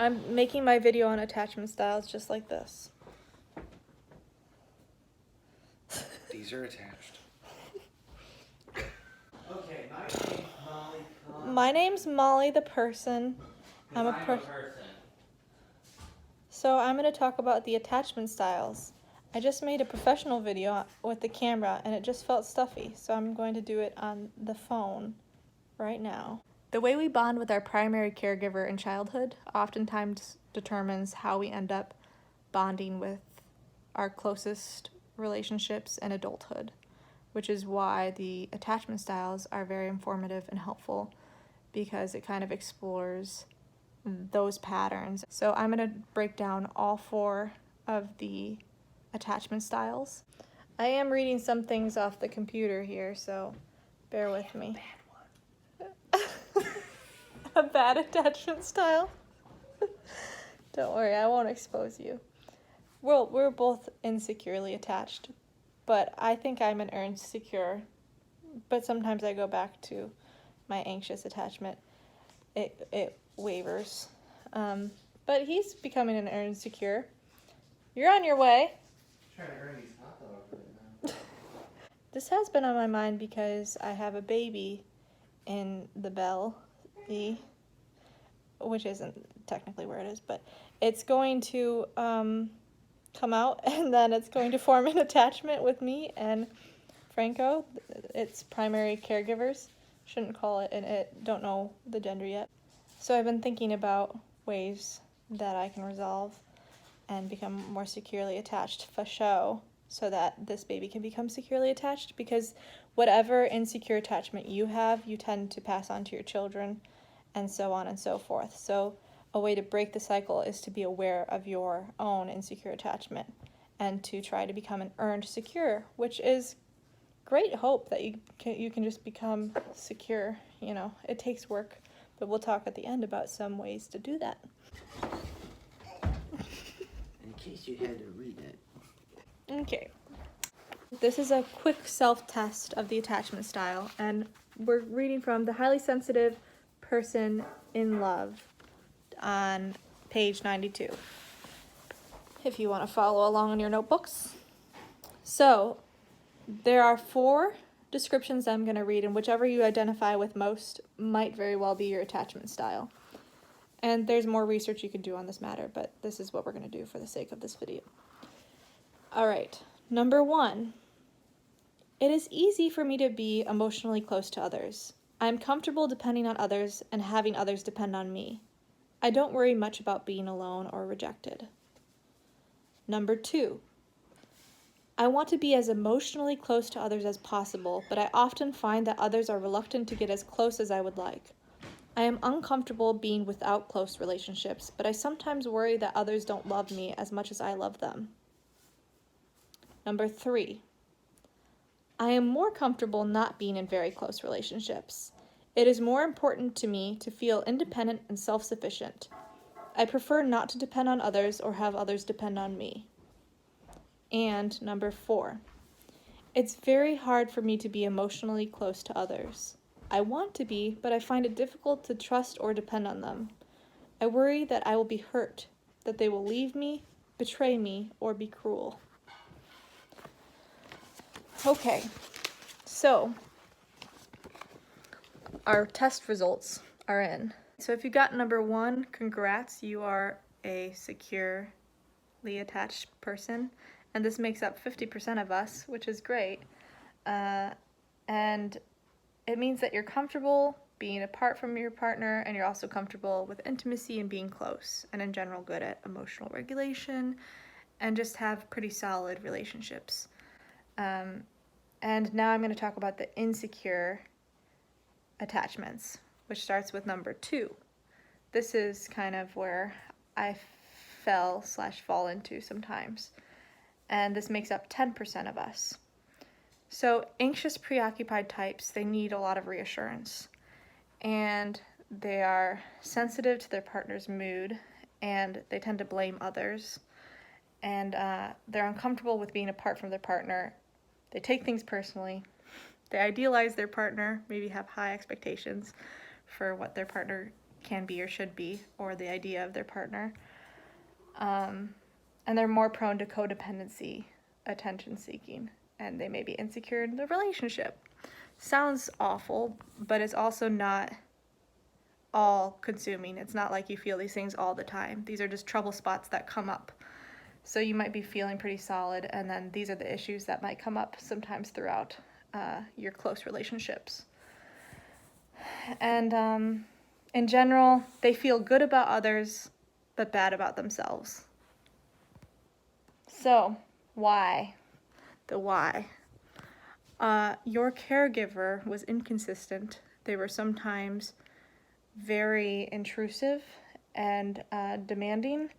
I'm making my video on attachment styles just like this. These are attached. Okay, my name's Molly. My name's MollythePerson. I'm a person. So I'm going to talk about the attachment styles. I just made a professional video with the camera and it just felt stuffy, so I'm going to do it on the phone right now. The way we bond with our primary caregiver in childhood oftentimes determines how we end up bonding with our closest relationships in adulthood, which is why the attachment styles are very informative and helpful, because it kind of explores those patterns. So I'm going to break down all 4 of the attachment styles. I am reading some things off the computer here, so bear with me. A bad attachment style? Don't worry, I won't expose you. Well, we're both insecurely attached, but I think I'm an earned secure. But sometimes I go back to my anxious attachment. It wavers. But he's becoming an earned secure. You're on your way. I'm trying to earn these hot dogs right now. This has been on my mind because I have a baby in the belly, which isn't technically where it is, but it's going to come out, and then it's going to form an attachment with me and Franco, its primary caregivers. Shouldn't call it, and it don't know the gender yet. So I've been thinking about ways that I can resolve and become more securely attached for show, so that this baby can become securely attached, because whatever insecure attachment you have, you tend to pass on to your children, and so on and so forth. So a way to break the cycle is to be aware of your own insecure attachment and to try to become an earned secure, which is great hope that you can just become secure. You know, it takes work, but we'll talk at the end about some ways to do that. In case you had to read it. Okay. This is a quick self-test of the attachment style, and we're reading from The Highly Sensitive Person in Love on page 92, if you want to follow along in your notebooks. So, there are 4 descriptions I'm going to read, and whichever you identify with most might very well be your attachment style. And there's more research you can do on this matter, but this is what we're going to do for the sake of this video. All right, number 1. It is easy for me to be emotionally close to others. I am comfortable depending on others and having others depend on me. I don't worry much about being alone or rejected. Number 2. I want to be as emotionally close to others as possible, but I often find that others are reluctant to get as close as I would like. I am uncomfortable being without close relationships, but I sometimes worry that others don't love me as much as I love them. Number 3. I am more comfortable not being in very close relationships. It is more important to me to feel independent and self-sufficient. I prefer not to depend on others or have others depend on me. And number 4. It's very hard for me to be emotionally close to others. I want to be, but I find it difficult to trust or depend on them. I worry that I will be hurt, that they will leave me, betray me, or be cruel. Okay, so our test results are in. So if you got number 1, congrats, you are a securely attached person, and this makes up 50% of us, which is great. And it means that you're comfortable being apart from your partner, and you're also comfortable with intimacy and being close, and in general good at emotional regulation, and just have pretty solid relationships. And now I'm going to talk about the insecure attachments, which starts with number 2. This is kind of where I fall into sometimes. And this makes up 10% of us. So anxious, preoccupied types, they need a lot of reassurance. And they are sensitive to their partner's mood, and they tend to blame others. And they're uncomfortable with being apart from their partner. They take things personally. They idealize their partner, maybe have high expectations for what their partner can be or should be, or the idea of their partner. And they're more prone to codependency, attention seeking, and they may be insecure in the relationship. Sounds awful, but it's also not all consuming. It's not like you feel these things all the time. These are just trouble spots that come up. So you might be feeling pretty solid, and then these are the issues that might come up sometimes throughout your close relationships. And in general, they feel good about others, but bad about themselves. So, why? The why. Your caregiver was inconsistent. They were sometimes very intrusive and demanding.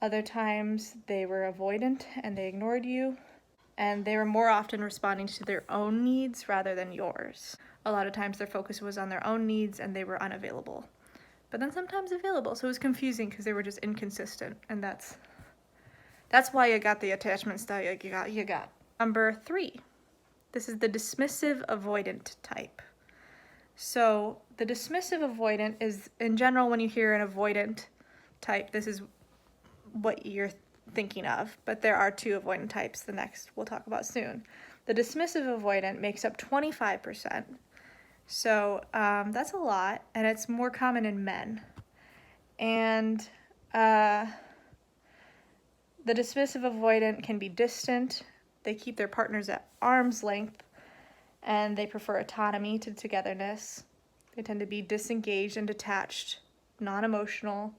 Other times they were avoidant and they ignored you, and they were more often responding to their own needs rather than yours. A lot of times their focus was on their own needs and they were unavailable, but then sometimes available. So it was confusing because they were just inconsistent, and that's why you got the attachment style you got. Number 3, this is the dismissive avoidant type. So the dismissive avoidant is, in general, when you hear an avoidant type, this is what you're thinking of, but there are 2 avoidant types, the next we'll talk about soon. The dismissive avoidant makes up 25%, so that's a lot, and it's more common in men. And the dismissive avoidant can be distant. They keep their partners at arm's length, and they prefer autonomy to togetherness. They tend to be disengaged and detached, non-emotional.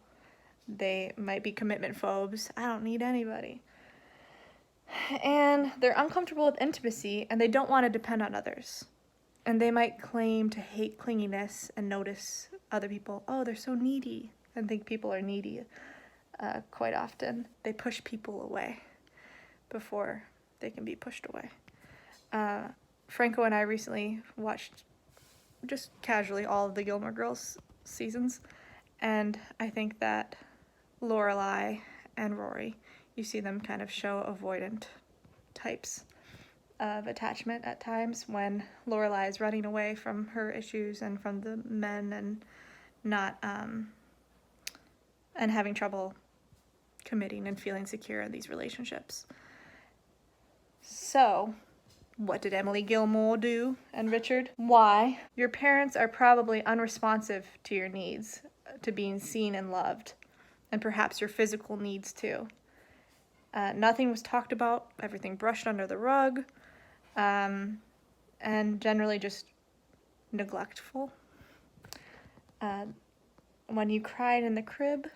They might be commitment phobes. I don't need anybody. And they're uncomfortable with intimacy, and they don't want to depend on others. And they might claim to hate clinginess and notice other people, oh, they're so needy, and think people are needy. Quite often, they push people away before they can be pushed away. Franco and I recently watched, just casually, all of the Gilmore Girls seasons, and I think that Lorelai and Rory, you see them kind of show avoidant types of attachment at times when Lorelai is running away from her issues and from the men, and not and having trouble committing and feeling secure in these relationships. So, what did Emily Gilmore do, and Richard? Why? Your parents are probably unresponsive to your needs, to being seen and loved, and perhaps your physical needs too. Nothing was talked about, everything brushed under the rug, and generally just neglectful. When you cried in the crib,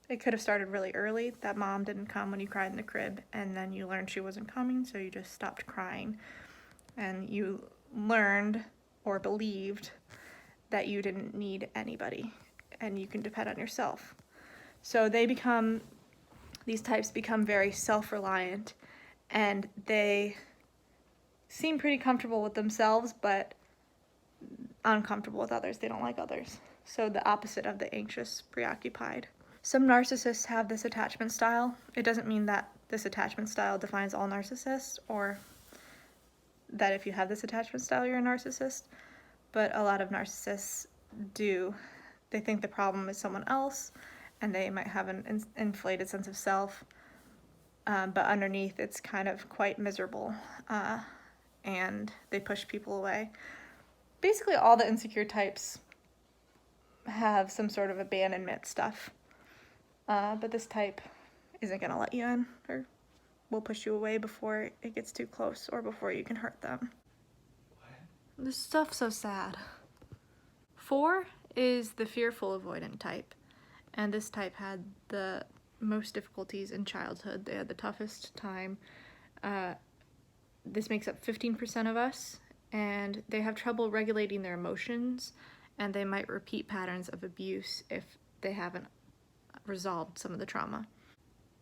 it could have started really early. That mom didn't come when you cried in the crib, and then you learned she wasn't coming, so you just stopped crying. And you learned or believed that you didn't need anybody, and you can depend on yourself. So these types become very self-reliant, and they seem pretty comfortable with themselves, but uncomfortable with others. They don't like others. So the opposite of the anxious, preoccupied. Some narcissists have this attachment style. It doesn't mean that this attachment style defines all narcissists, or that if you have this attachment style, you're a narcissist, but a lot of narcissists do. They think the problem is someone else, and they might have an inflated sense of self, but underneath it's kind of quite miserable, and they push people away. Basically, all the insecure types have some sort of abandonment stuff, but this type isn't going to let you in, or will push you away before it gets too close, or before you can hurt them. What? This stuff's so sad. 4 is the fearful avoidant type, and this type had the most difficulties in childhood. They had the toughest time. This makes up 15% of us, and they have trouble regulating their emotions, and they might repeat patterns of abuse if they haven't resolved some of the trauma.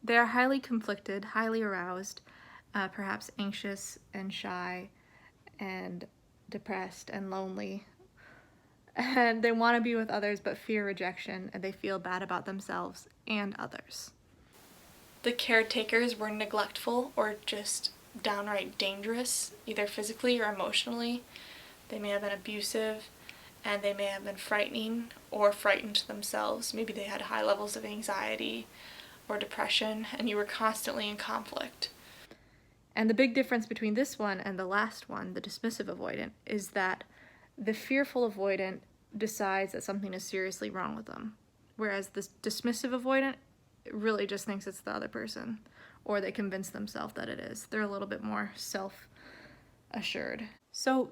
They are highly conflicted, highly aroused, perhaps anxious and shy and depressed and lonely. And they want to be with others but fear rejection, and they feel bad about themselves and others. The caretakers were neglectful or just downright dangerous, either physically or emotionally. They may have been abusive, and they may have been frightening or frightened themselves. Maybe they had high levels of anxiety or depression, and you were constantly in conflict. And the big difference between this one and the last one, the dismissive avoidant, is that the fearful avoidant decides that something is seriously wrong with them, whereas the dismissive avoidant really just thinks it's the other person, or they convince themselves that it is. They're a little bit more self-assured. So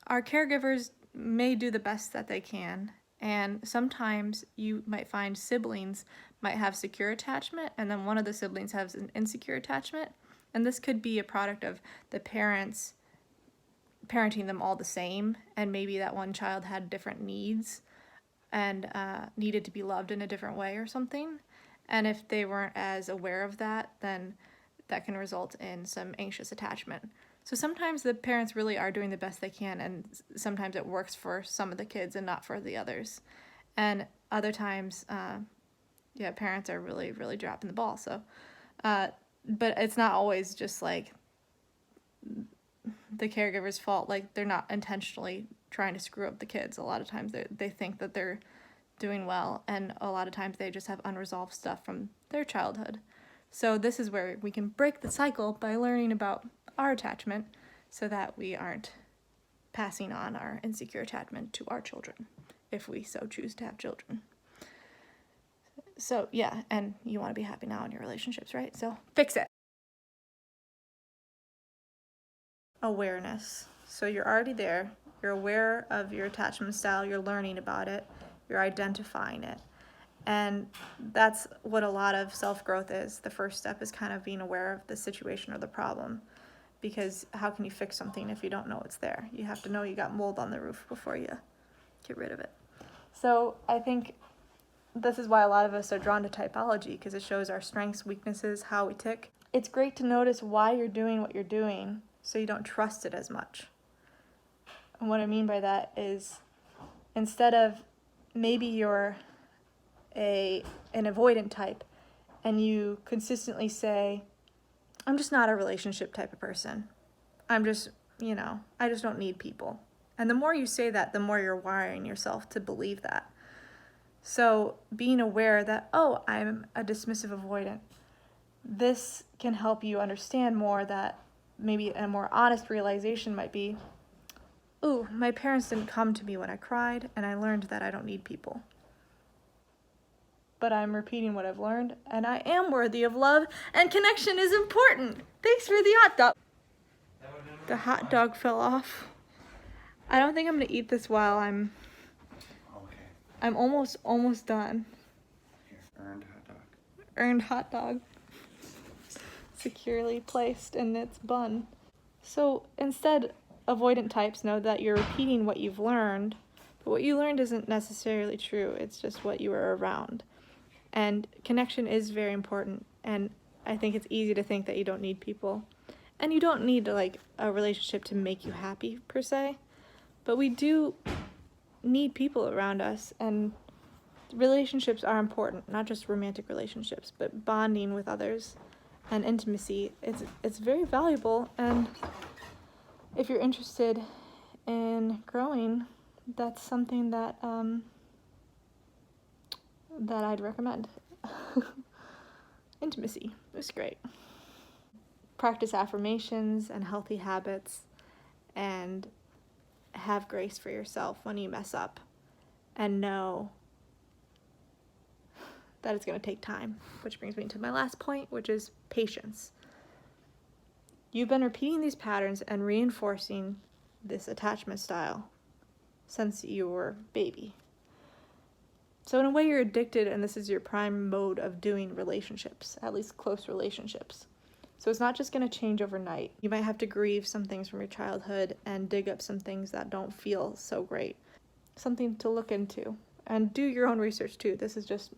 our caregivers may do the best that they can, and sometimes you might find siblings might have secure attachment, and then one of the siblings has an insecure attachment, and this could be a product of the parents parenting them all the same, and maybe that one child had different needs and needed to be loved in a different way or something. And if they weren't as aware of that, then that can result in some anxious attachment. So sometimes the parents really are doing the best they can, and sometimes it works for some of the kids and not for the others. And other times, parents are really, really dropping the ball. So, but it's not always just like the caregiver's fault. Like, they're not intentionally trying to screw up the kids. A lot of times they think that they're doing well, and a lot of times they just have unresolved stuff from their childhood. So this is where we can break the cycle by learning about our attachment so that we aren't passing on our insecure attachment to our children, if we so choose to have children. So yeah, and you want to be happy now in your relationships, right? So fix it. Awareness. So you're already there. You're aware of your attachment style. You're learning about it. You're identifying it. And that's what a lot of self-growth is. The first step is kind of being aware of the situation or the problem. Because how can you fix something if you don't know it's there? You have to know you got mold on the roof before you get rid of it. So I think this is why a lot of us are drawn to typology, because it shows our strengths, weaknesses, how we tick. It's great to notice why you're doing what you're doing so you don't trust it as much. And what I mean by that is, instead of maybe you're an avoidant type and you consistently say, I'm just not a relationship type of person. I'm just, I just don't need people. And the more you say that, the more you're wiring yourself to believe that. So being aware that, oh, I'm a dismissive avoidant, this can help you understand more that maybe a more honest realization might be, ooh, my parents didn't come to me when I cried, and I learned that I don't need people. But I'm repeating what I've learned, and I am worthy of love, and connection is important. Thanks for the hot dog. The hot dog fell off. I don't think I'm gonna eat this while I'm almost done. Here, earned hot dog. Earned hot dog. Securely placed in its bun. So instead, avoidant types know that you're repeating what you've learned, but what you learned isn't necessarily true. It's just what you were around. And connection is very important, and I think it's easy to think that you don't need people. And you don't need a relationship to make you happy per se, but we do need people around us, and relationships are important, not just romantic relationships, but bonding with others and intimacy. It's very valuable, and if you're interested in growing, that's something that I'd recommend. Intimacy is great. Practice affirmations and healthy habits, and have grace for yourself when you mess up, and know that it's going to take time, which brings me to my last point, which is patience. You've been repeating these patterns and reinforcing this attachment style since you were a baby. So in a way, you're addicted, and this is your prime mode of doing relationships, at least close relationships. So it's not just going to change overnight. You might have to grieve some things from your childhood and dig up some things that don't feel so great. Something to look into, and do your own research too. This is just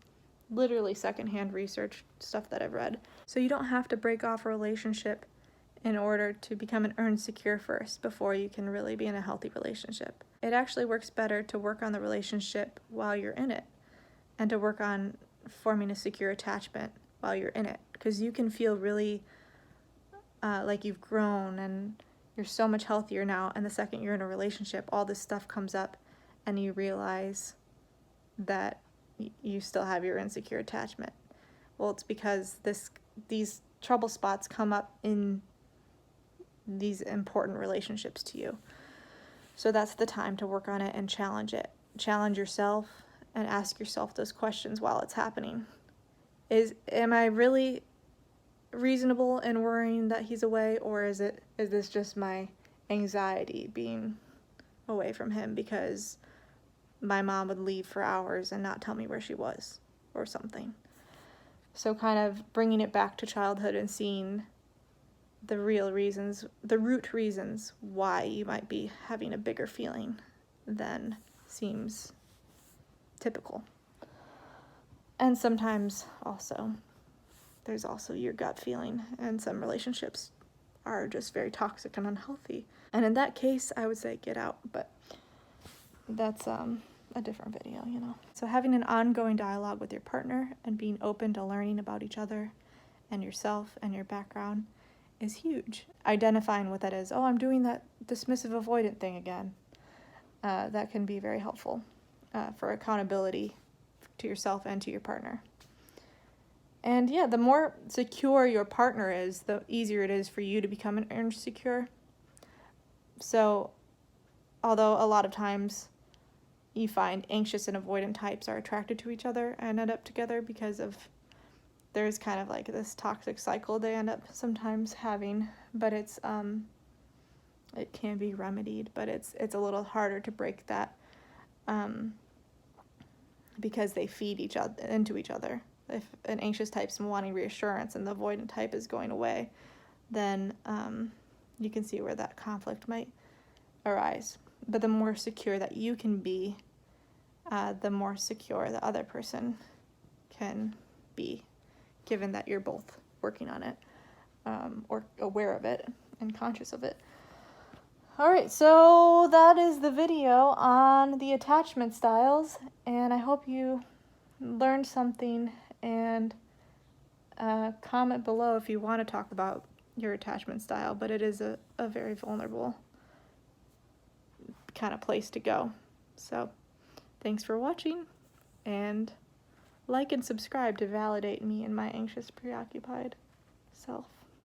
literally secondhand research, stuff that I've read. So you don't have to break off a relationship in order to become an earned secure first before you can really be in a healthy relationship. It actually works better to work on the relationship while you're in it, and to work on forming a secure attachment while you're in it, because you can feel really like you've grown and you're so much healthier now, and the second you're in a relationship, all this stuff comes up and you realize that you still have your insecure attachment. Well, it's because these trouble spots come up in these important relationships to you. So that's the time to work on it and challenge it. Challenge yourself and ask yourself those questions while it's happening. Am I really reasonable in worrying that he's away, or is this just my anxiety being away from him because my mom would leave for hours and not tell me where she was or something? So kind of bringing it back to childhood and seeing the real reasons, the root reasons why you might be having a bigger feeling than seems typical. And sometimes also, there's also your gut feeling, and some relationships are just very toxic and unhealthy. And in that case, I would say get out, but that's a different video, you know. So having an ongoing dialogue with your partner and being open to learning about each other and yourself and your background is huge. Identifying what that is. Oh, I'm doing that dismissive avoidant thing again. That can be very helpful for accountability to yourself and to your partner. And yeah, the more secure your partner is, the easier it is for you to become an insecure. So, although a lot of times you find anxious and avoidant types are attracted to each other and end up together because of there's kind of like this toxic cycle they end up sometimes having, but it can be remedied, but it's a little harder to break that because they feed each other into each other. If an anxious type's wanting reassurance and the avoidant type is going away, then you can see where that conflict might arise. But the more secure that you can be, the more secure the other person can be, given that you're both working on it, or aware of it and conscious of it. Alright, so that is the video on the attachment styles, and I hope you learned something, and comment below if you want to talk about your attachment style, but it is a very vulnerable kind of place to go. So thanks for watching, and like and subscribe to validate me and my anxious, preoccupied self.